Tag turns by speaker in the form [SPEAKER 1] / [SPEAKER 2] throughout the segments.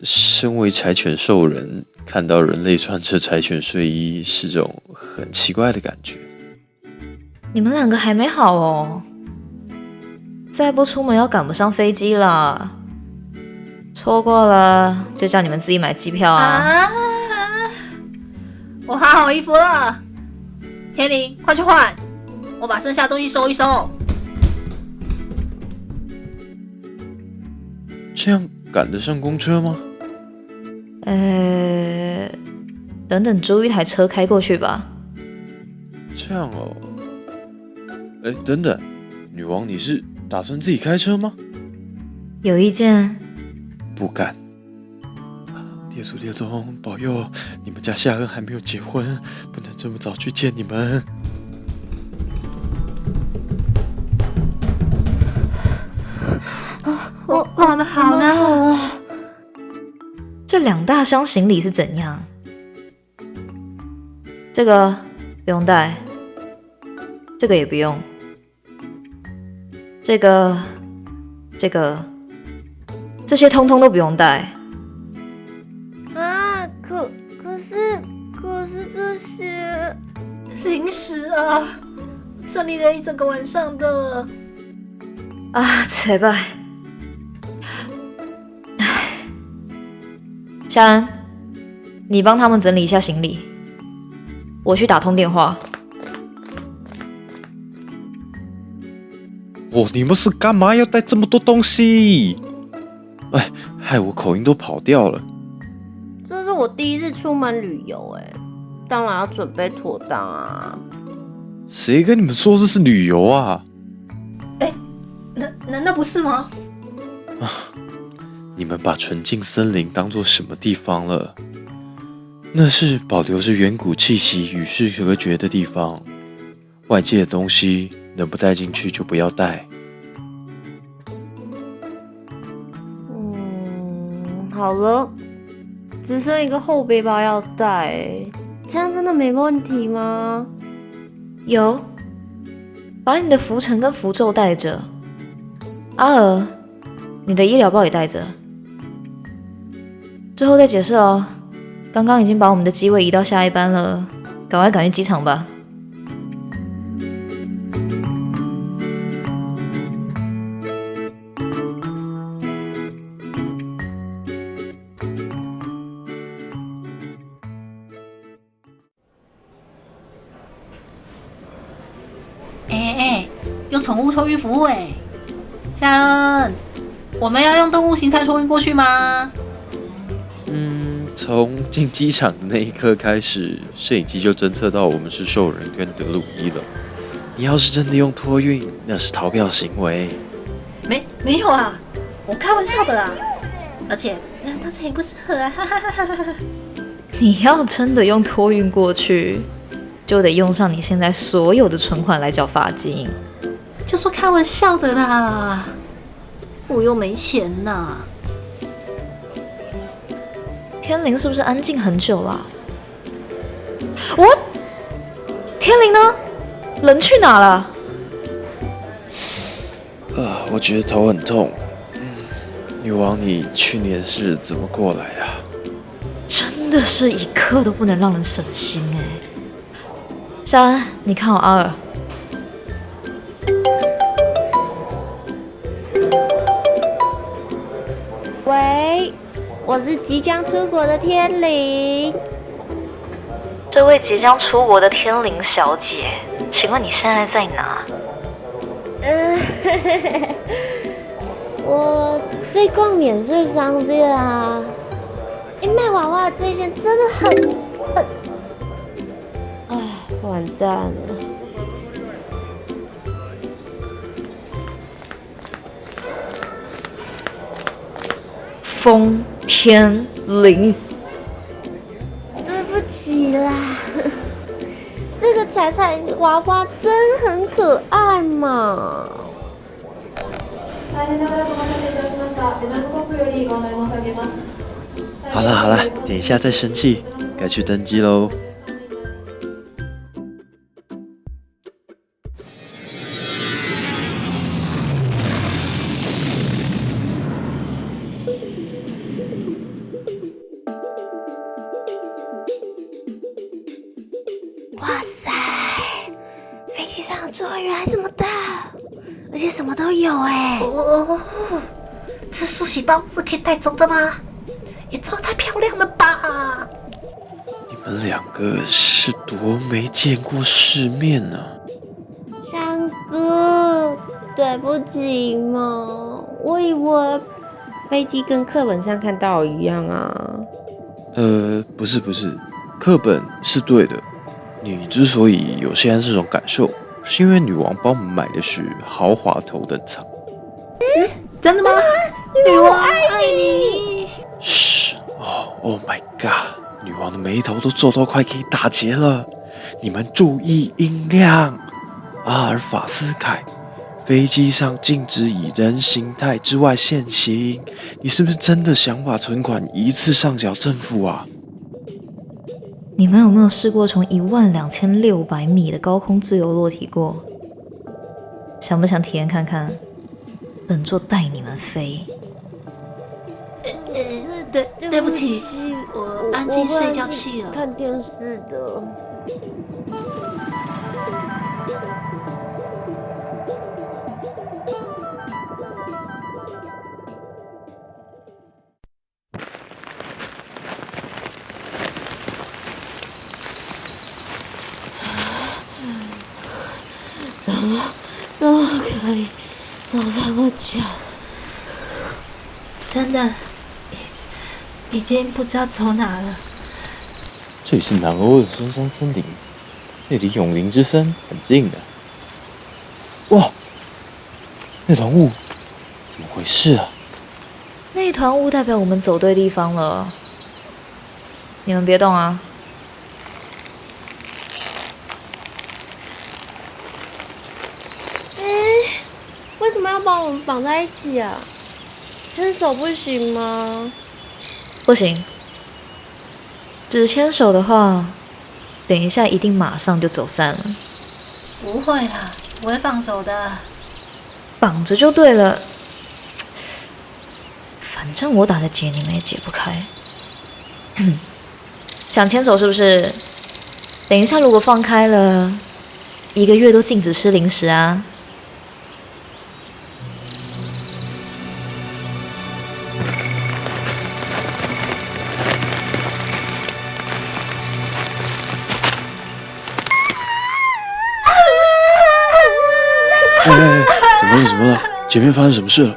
[SPEAKER 1] 身为柴犬兽人，看到人类穿着柴犬睡衣是种很奇怪的感觉。
[SPEAKER 2] 你们两个还没好哦，再不出门要赶不上飞机了。错过了就叫你们自己买机票啊！
[SPEAKER 3] 我换好衣服了，天灵，快去换！我把剩下东西收一收。
[SPEAKER 1] 这样赶得上公车吗？
[SPEAKER 2] 等等租一台车开过去吧。
[SPEAKER 1] 这样哦。等等，女王，你是打算自己开车吗？
[SPEAKER 2] 有意见？
[SPEAKER 1] 不敢。列祖列宗保佑，你们家夏恩还没有结婚，不能这么早去见你们。
[SPEAKER 3] 我们好了。
[SPEAKER 2] 这2大箱行李是怎样？这个不用带，这个也不用，这些通通都不用带。
[SPEAKER 4] 啊，可是这些
[SPEAKER 3] 零食啊，整理了一整个晚上的。
[SPEAKER 2] 啊，才吧。夏恩，你帮他们整理一下行李，我去打通电话。
[SPEAKER 1] 你们是干嘛要带这么多东西？害我口音都跑掉了。
[SPEAKER 4] 这是我第一次出门旅游，当然要准备妥当啊。
[SPEAKER 1] 谁跟你们说这是旅游啊？
[SPEAKER 3] 难道不是吗？
[SPEAKER 1] 你们把纯净森林当作什么地方了？那是保留着远古气息、与世隔绝的地方。外界的东西能不带进去就不要带。
[SPEAKER 4] 好了，只剩一个后背包要带，这样真的没问题吗？
[SPEAKER 2] 有，把你的符尘跟符咒带着。阿尔，你的医疗包也带着。之后再解释哦。刚刚已经把我们的机位移到下一班了，赶去机场吧。
[SPEAKER 3] 有宠物托运服务夏恩，我们要用动物形态托运过去吗？
[SPEAKER 1] 从进机场的那一刻开始，摄影机就侦测到我们是兽人跟德鲁伊了。你要是真的用托运，那是逃票行为。
[SPEAKER 3] 没有啊，我开玩笑的啦。而且当成也不适合啊，哈哈哈哈哈。
[SPEAKER 2] 你要真的用托运过去，就得用上你现在所有的存款来缴罚金。
[SPEAKER 3] 就说开玩笑的啦，我又没钱呐。
[SPEAKER 2] 天灵是不是安静很久了？天灵呢？人去哪了？
[SPEAKER 1] 我觉得头很痛。女王，你去年是怎么过来的？
[SPEAKER 2] 真的是一刻都不能让人省心夏恩，你看好阿尔。
[SPEAKER 4] 喂，我是即将出国的天灵。
[SPEAKER 2] 这位即将出国的天灵小姐，请问你现在在哪？
[SPEAKER 4] 我在逛免税商店啊。卖娃娃的这一件真的很……完蛋了。
[SPEAKER 2] 风天灵，
[SPEAKER 4] 对不起啦，这个彩彩娃娃真很可爱嘛。
[SPEAKER 1] 好了，等一下再生气，该去登机喽。
[SPEAKER 4] 哇塞，飞机上的座位原来这么大，而且什么都有哎。
[SPEAKER 3] 哦，这梳洗包是可以带走的吗？也做得太漂亮了吧！
[SPEAKER 1] 你们两个是多没见过世面呢、
[SPEAKER 4] 山哥，对不起嘛，我以为飞机跟课本上看到一样啊。
[SPEAKER 1] 不是，课本是对的。你之所以有现在这种感受，是因为女王帮我们买的是豪华头等舱。
[SPEAKER 3] 真的吗？女王爱你！
[SPEAKER 1] 嘘，Oh my god！女王的眉头都皱到快可以打结了。你们注意音量。阿尔法斯凯，飞机上禁止以人形态之外限行。你是不是真的想把存款一次上缴政府啊？
[SPEAKER 2] 你们有没有试过从12600米的高空自由落体过？想不想体验看看？本座带你们飞。
[SPEAKER 3] 对不起，我安静睡觉去了。
[SPEAKER 4] 看电视的。怎么可以走这么久？
[SPEAKER 3] 真的，已经不知道走哪了。
[SPEAKER 1] 这里是南欧的深山森林，那离永灵之森很近的。哇，那团雾怎么回事啊？
[SPEAKER 2] 那一团雾代表我们走对地方了。你们别动啊！
[SPEAKER 4] 为什么要把我们绑在一起啊？牵手不行吗？
[SPEAKER 2] 不行，只牵手的话，等一下一定马上就走散了。
[SPEAKER 3] 不会啦，不会放手的。
[SPEAKER 2] 绑着就对了。反正我打的结你们也解不开。想牵手是不是？等一下如果放开了，1个月都禁止吃零食啊！
[SPEAKER 1] 怎么了？前面发生什么事了？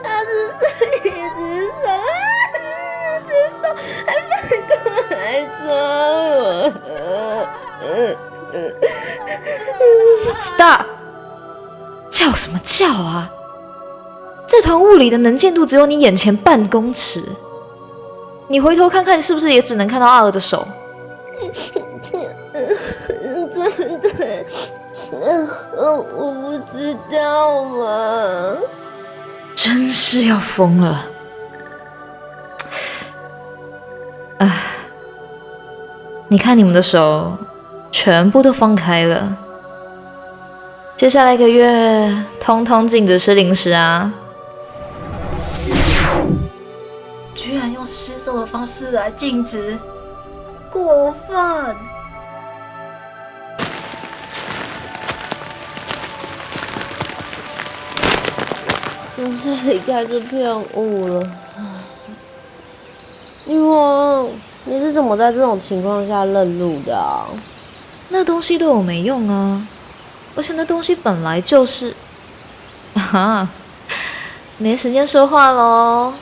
[SPEAKER 4] 他只剩一只手，那只手还反过来抓我。
[SPEAKER 2] Stop！ 叫什么叫啊？这团雾里的能见度只有你眼前半公尺，你回头看看，是不是也只能看到阿尔的手？
[SPEAKER 4] 真的，我不知道嘛。
[SPEAKER 2] 真是要疯了！唉，你看你们的手，全部都放开了。接下来1个月，通通禁止吃零食啊！
[SPEAKER 3] 居然用施咒的方式来禁止，过分！
[SPEAKER 4] 总算离开这片雾了。女王，你是怎么在这种情况下认路的啊？
[SPEAKER 2] 那东西对我没用啊，而且那东西本来就是……啊，没时间说话喽。